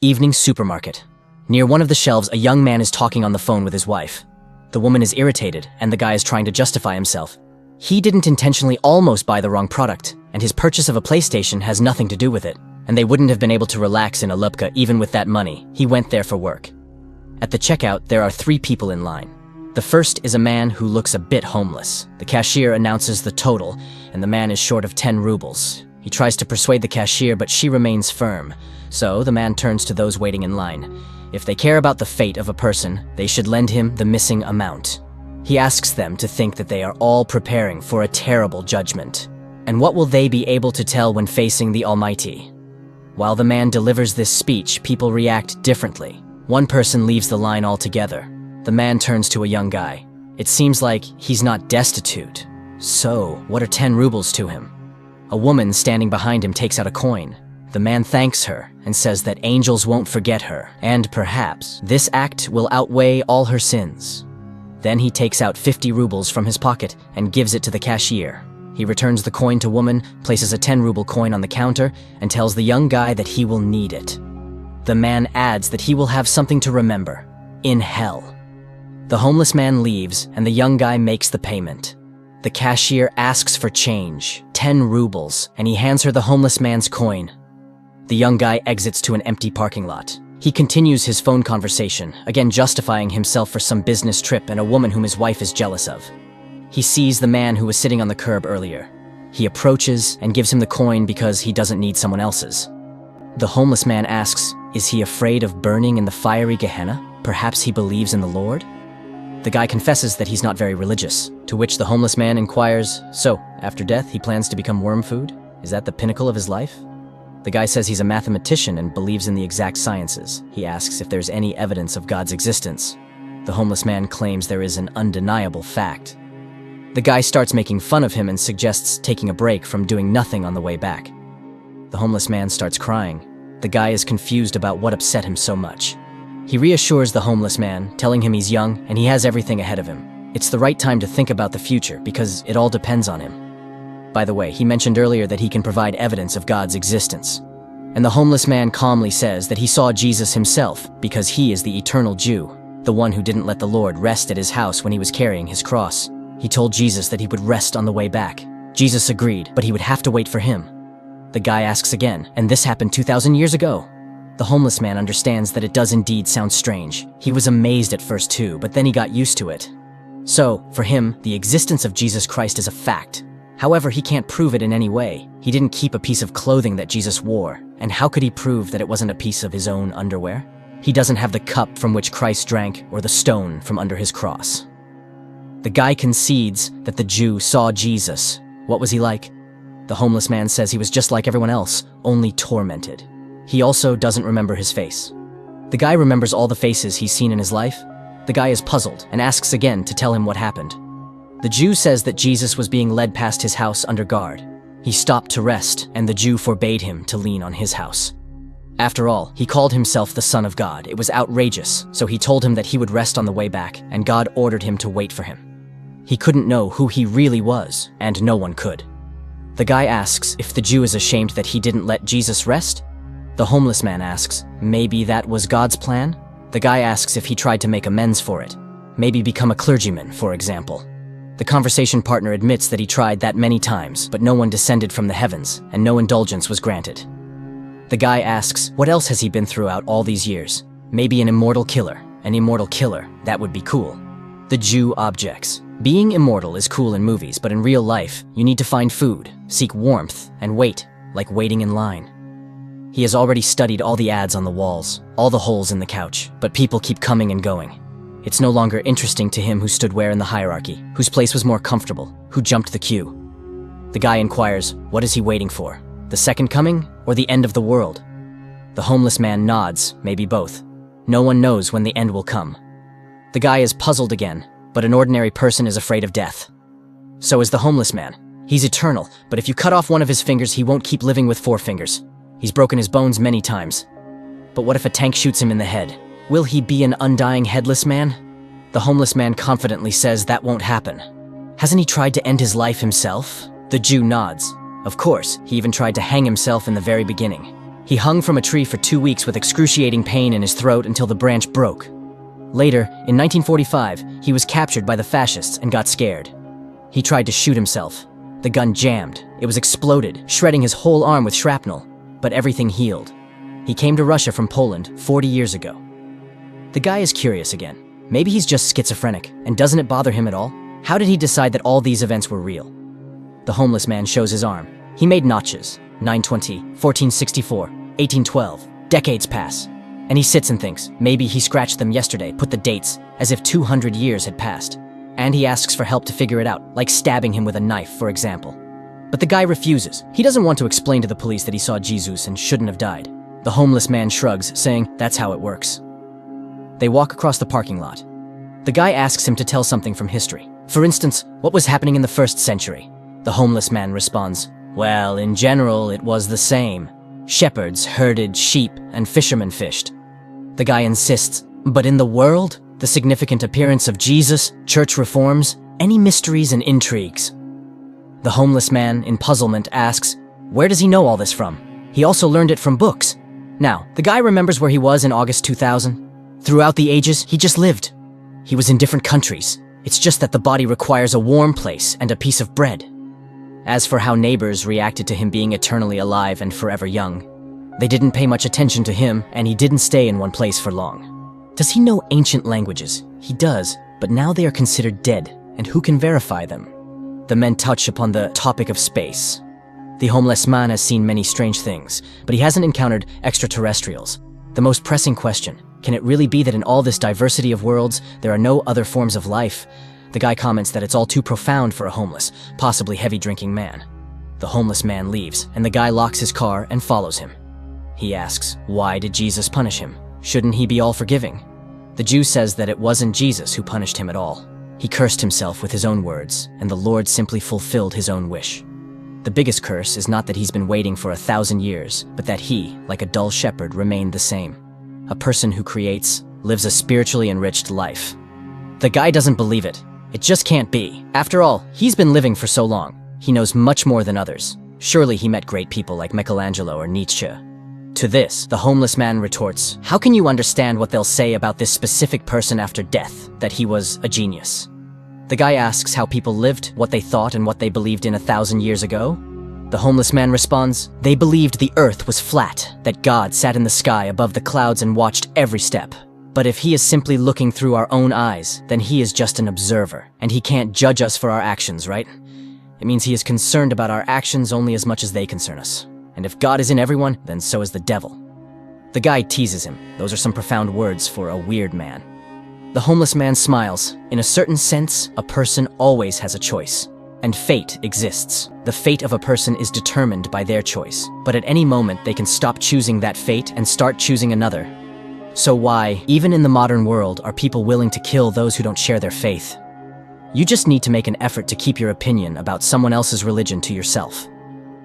Evening supermarket. Near one of the shelves, a young man is talking on the phone with his wife. The woman is irritated, and the guy is trying to justify himself. He didn't intentionally almost buy the wrong product, and his purchase of a PlayStation has nothing to do with it, and they wouldn't have been able to relax in Alupka even with that money. He went there for work. At the checkout, there are 3 people in line. The first is a man who looks a bit homeless. The cashier announces the total, and the man is short of 10 rubles. He tries to persuade the cashier, but she remains firm. So the man turns to those waiting in line. If they care about the fate of a person, they should lend him the missing amount. He asks them to think that they are all preparing for a terrible judgment. And what will they be able to tell when facing the Almighty? While the man delivers this speech, people react differently. One person leaves the line altogether. The man turns to a young guy. It seems like he's not destitute. So, what are 10 rubles to him? A woman standing behind him takes out a coin. The man thanks her and says that angels won't forget her, and perhaps this act will outweigh all her sins. Then he takes out 50 rubles from his pocket and gives it to the cashier. He returns the coin to woman, places a 10 ruble coin on the counter, and tells the young guy that he will need it. The man adds that he will have something to remember, in hell. The homeless man leaves, and the young guy makes the payment. The cashier asks for change, 10 rubles, and he hands her the homeless man's coin. The young guy exits to an empty parking lot. He continues his phone conversation, again justifying himself for some business trip and a woman whom his wife is jealous of. He sees the man who was sitting on the curb earlier. He approaches and gives him the coin because he doesn't need someone else's. The homeless man asks, is he afraid of burning in the fiery Gehenna? Perhaps he believes in the Lord? The guy confesses that he's not very religious, to which the homeless man inquires, so, after death he plans to become worm food? Is that the pinnacle of his life? The guy says he's a mathematician and believes in the exact sciences. He asks if there's any evidence of God's existence. The homeless man claims there is an undeniable fact. The guy starts making fun of him and suggests taking a break from doing nothing on the way back. The homeless man starts crying. The guy is confused about what upset him so much. He reassures the homeless man, telling him he's young and he has everything ahead of him. It's the right time to think about the future because it all depends on him. By the way, he mentioned earlier that he can provide evidence of God's existence. And the homeless man calmly says that he saw Jesus himself because he is the eternal Jew, the one who didn't let the Lord rest at his house when he was carrying his cross. He told Jesus that he would rest on the way back. Jesus agreed, but he would have to wait for him. The guy asks again, and this happened 2,000 years ago. The homeless man understands that it does indeed sound strange. He was amazed at first too, but then he got used to it. So, for him, the existence of Jesus Christ is a fact. However, he can't prove it in any way. He didn't keep a piece of clothing that Jesus wore, and how could he prove that it wasn't a piece of his own underwear? He doesn't have the cup from which Christ drank or the stone from under his cross. The guy concedes that the Jew saw Jesus. What was he like? The homeless man says he was just like everyone else, only tormented. He also doesn't remember his face. The guy remembers all the faces he's seen in his life. The guy is puzzled and asks again to tell him what happened. The Jew says that Jesus was being led past his house under guard. He stopped to rest, and the Jew forbade him to lean on his house. After all, he called himself the Son of God. It was outrageous, so he told him that he would rest on the way back, and God ordered him to wait for him. He couldn't know who he really was, and no one could. The guy asks if the Jew is ashamed that he didn't let Jesus rest. The homeless man asks, maybe that was God's plan? The guy asks if he tried to make amends for it. Maybe become a clergyman, for example. The conversation partner admits that he tried that many times, but no one descended from the heavens, and no indulgence was granted. The guy asks, what else has he been throughout all these years? Maybe an immortal killer. An immortal killer, that would be cool. The Jew objects. Being immortal is cool in movies, but in real life, you need to find food, seek warmth, and wait, like waiting in line. He has already studied all the ads on the walls, all the holes in the couch, but people keep coming and going. It's no longer interesting to him who stood where in the hierarchy, whose place was more comfortable, who jumped the queue. The guy inquires, what is he waiting for? The second coming, or the end of the world? The homeless man nods, maybe both. No one knows when the end will come. The guy is puzzled again, but an ordinary person is afraid of death. So is the homeless man. He's eternal, but if you cut off one of his fingers, he won't keep living with 4 fingers. He's broken his bones many times. But what if a tank shoots him in the head? Will he be an undying headless man? The homeless man confidently says that won't happen. Hasn't he tried to end his life himself? The Jew nods. Of course, he even tried to hang himself in the very beginning. He hung from a tree for 2 weeks with excruciating pain in his throat until the branch broke. Later, in 1945, he was captured by the fascists and got scared. He tried to shoot himself. The gun jammed. It was exploded, shredding his whole arm with shrapnel, but everything healed. He came to Russia from Poland 40 years ago. The guy is curious again. Maybe he's just schizophrenic, and doesn't it bother him at all? How did he decide that all these events were real? The homeless man shows his arm. He made notches. 920, 1464, 1812. Decades pass. And he sits and thinks, maybe he scratched them yesterday, put the dates, as if 200 years had passed. And he asks for help to figure it out, like stabbing him with a knife, for example. But the guy refuses. He doesn't want to explain to the police that he saw Jesus and shouldn't have died. The homeless man shrugs, saying, that's how it works. They walk across the parking lot. The guy asks him to tell something from history. For instance, what was happening in the 1st century? The homeless man responds, well, in general, it was the same. Shepherds herded sheep and fishermen fished. The guy insists, but in the world, the significant appearance of Jesus, church reforms, any mysteries and intrigues? The homeless man, in puzzlement, asks, where does he know all this from? He also learned it from books. Now, the guy remembers where he was in August 2000. Throughout the ages, he just lived. He was in different countries. It's just that the body requires a warm place and a piece of bread. As for how neighbors reacted to him being eternally alive and forever young, they didn't pay much attention to him, and he didn't stay in one place for long. Does he know ancient languages? He does, but now they are considered dead, and who can verify them? The men touch upon the topic of space. The homeless man has seen many strange things, but he hasn't encountered extraterrestrials. The most pressing question, can it really be that in all this diversity of worlds, there are no other forms of life? The guy comments that it's all too profound for a homeless, possibly heavy-drinking man. The homeless man leaves, and the guy locks his car and follows him. He asks, why did Jesus punish him? Shouldn't he be all-forgiving? The Jew says that it wasn't Jesus who punished him at all. He cursed himself with his own words, and the Lord simply fulfilled his own wish. The biggest curse is not that he's been waiting for 1,000 years, but that he, like a dull shepherd, remained the same. A person who creates, lives a spiritually enriched life. The guy doesn't believe it. It just can't be. After all, he's been living for so long. He knows much more than others. Surely he met great people like Michelangelo or Nietzsche. To this, the homeless man retorts, how can you understand what they'll say about this specific person after death, that he was a genius? The guy asks how people lived, what they thought, and what they believed in 1,000 years ago. The homeless man responds, they believed the earth was flat, that God sat in the sky above the clouds and watched every step. But if he is simply looking through our own eyes, then he is just an observer, and he can't judge us for our actions, right? It means he is concerned about our actions only as much as they concern us. And if God is in everyone, then so is the devil. The guy teases him. Those are some profound words for a weird man. The homeless man smiles. In a certain sense, a person always has a choice. And fate exists. The fate of a person is determined by their choice. But at any moment, they can stop choosing that fate and start choosing another. So why, even in the modern world, are people willing to kill those who don't share their faith? You just need to make an effort to keep your opinion about someone else's religion to yourself.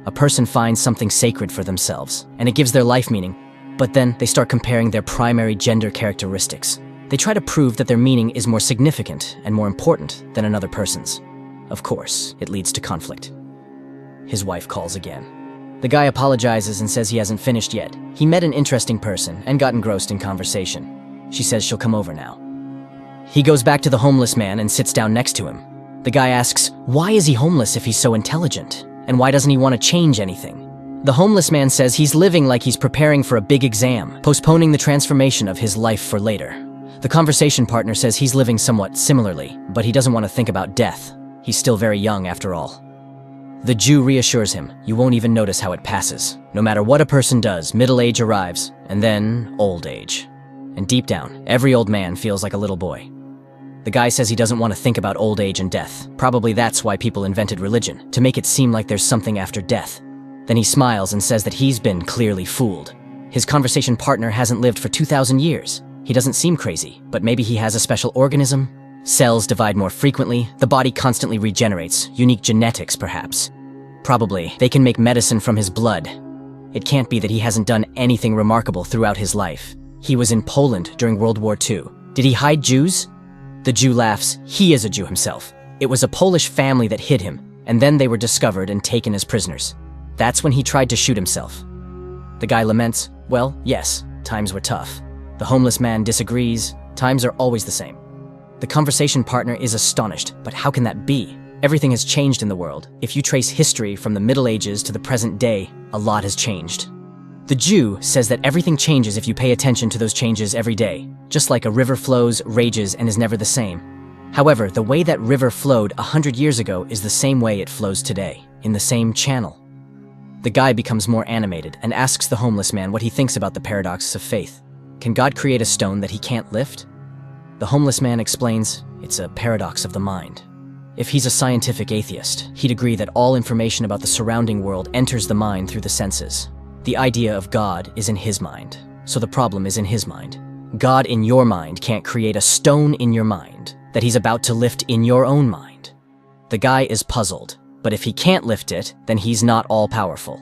A person finds something sacred for themselves, and it gives their life meaning, but then they start comparing their primary gender characteristics. They try to prove that their meaning is more significant and more important than another person's. Of course, it leads to conflict. His wife calls again. The guy apologizes and says he hasn't finished yet. He met an interesting person and got engrossed in conversation. She says she'll come over now. He goes back to the homeless man and sits down next to him. The guy asks, why is he homeless if he's so intelligent? And why doesn't he want to change anything? The homeless man says he's living like he's preparing for a big exam, postponing the transformation of his life for later. The conversation partner says he's living somewhat similarly, but he doesn't want to think about death. He's still very young after all. The Jew reassures him, you won't even notice how it passes. No matter what a person does, middle age arrives, and then old age. And deep down, every old man feels like a little boy. The guy says he doesn't want to think about old age and death. Probably that's why people invented religion, to make it seem like there's something after death. Then he smiles and says that he's been clearly fooled. His conversation partner hasn't lived for 2,000 years. He doesn't seem crazy, but maybe he has a special organism? Cells divide more frequently, the body constantly regenerates, unique genetics perhaps. Probably, they can make medicine from his blood. It can't be that he hasn't done anything remarkable throughout his life. He was in Poland during World War II. Did he hide Jews? The Jew laughs. He is a Jew himself. It was a Polish family that hid him, and then they were discovered and taken as prisoners. That's when he tried to shoot himself. The guy laments, well, yes, times were tough. The homeless man disagrees, times are always the same. The conversation partner is astonished, but how can that be? Everything has changed in the world. If you trace history from the Middle Ages to the present day, a lot has changed. The Jew says that everything changes if you pay attention to those changes every day, just like a river flows, rages, and is never the same. However, the way that river flowed 100 years ago is the same way it flows today, in the same channel. The guy becomes more animated and asks the homeless man what he thinks about the paradox of faith. Can God create a stone that he can't lift? The homeless man explains, it's a paradox of the mind. If he's a scientific atheist, he'd agree that all information about the surrounding world enters the mind through the senses. The idea of God is in his mind, so the problem is in his mind. God in your mind can't create a stone in your mind that he's about to lift in your own mind. The guy is puzzled, but if he can't lift it, then he's not all-powerful.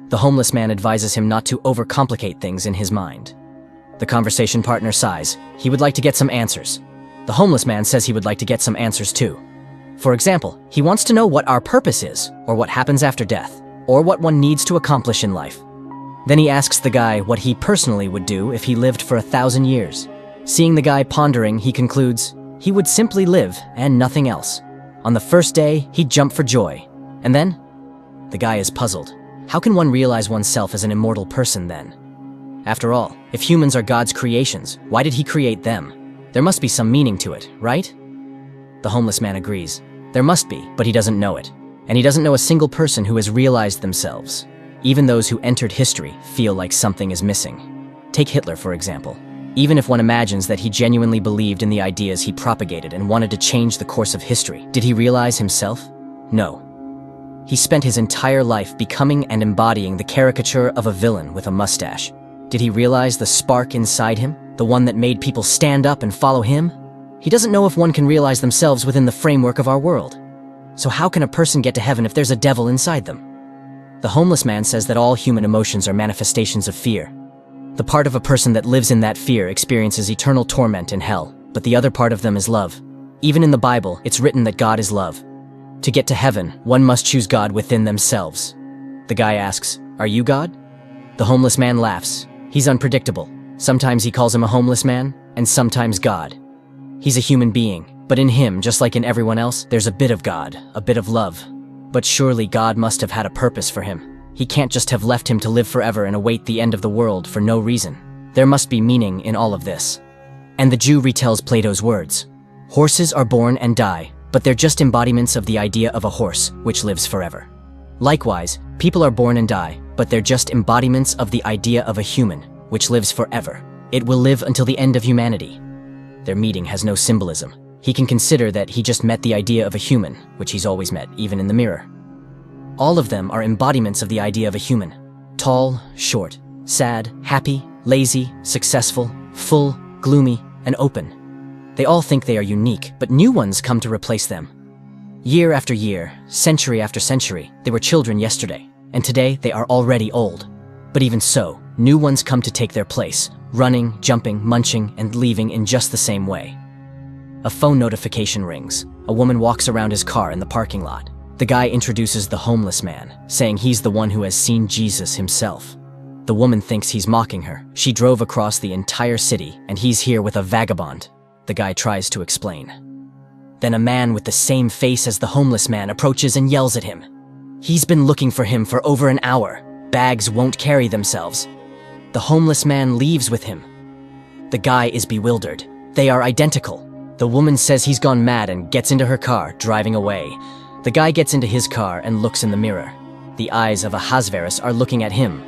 The homeless man advises him not to overcomplicate things in his mind. The conversation partner sighs. He would like to get some answers. The homeless man says he would like to get some answers too. For example, he wants to know what our purpose is, or what happens after death, or what one needs to accomplish in life. Then he asks the guy what he personally would do if he lived for 1,000 years. Seeing the guy pondering, he concludes, he would simply live and nothing else. On the first day, he'd jump for joy. And then? The guy is puzzled. How can one realize oneself as an immortal person then? After all, if humans are God's creations, why did he create them? There must be some meaning to it, right? The homeless man agrees. There must be, but he doesn't know it. And he doesn't know a single person who has realized themselves. Even those who entered history feel like something is missing. Take Hitler, for example. Even if one imagines that he genuinely believed in the ideas he propagated and wanted to change the course of history, did he realize himself? No. He spent his entire life becoming and embodying the caricature of a villain with a mustache. Did he realize the spark inside him, the one that made people stand up and follow him? He doesn't know if one can realize themselves within the framework of our world. So how can a person get to heaven if there's a devil inside them? The homeless man says that all human emotions are manifestations of fear. The part of a person that lives in that fear experiences eternal torment in hell, but the other part of them is love. Even in the Bible, it's written that God is love. To get to heaven, one must choose God within themselves. The guy asks, "Are you God?" The homeless man laughs. He's unpredictable. Sometimes he calls him a homeless man, and sometimes God. He's a human being, but in him, just like in everyone else, there's a bit of God, a bit of love. But surely God must have had a purpose for him. He can't just have left him to live forever and await the end of the world for no reason. There must be meaning in all of this. And the Jew retells Plato's words. Horses are born and die, but they're just embodiments of the idea of a horse, which lives forever. Likewise, people are born and die, but they're just embodiments of the idea of a human, which lives forever. It will live until the end of humanity. Their meeting has no symbolism. He can consider that he just met the idea of a human, which he's always met, even in the mirror. All of them are embodiments of the idea of a human. Tall, short, sad, happy, lazy, successful, full, gloomy, and open. They all think they are unique, but new ones come to replace them. Year after year, century after century, they were children yesterday, and today they are already old. But even so, new ones come to take their place, running, jumping, munching, and leaving in just the same way. A phone notification rings. A woman walks around his car in the parking lot. The guy introduces the homeless man, saying he's the one who has seen Jesus himself. The woman thinks he's mocking her. She drove across the entire city, and he's here with a vagabond. The guy tries to explain. Then a man with the same face as the homeless man approaches and yells at him. He's been looking for him for over an hour. Bags won't carry themselves. The homeless man leaves with him. The guy is bewildered. They are identical. The woman says he's gone mad and gets into her car, driving away. The guy gets into his car and looks in the mirror. The eyes of Ahasverus are looking at him,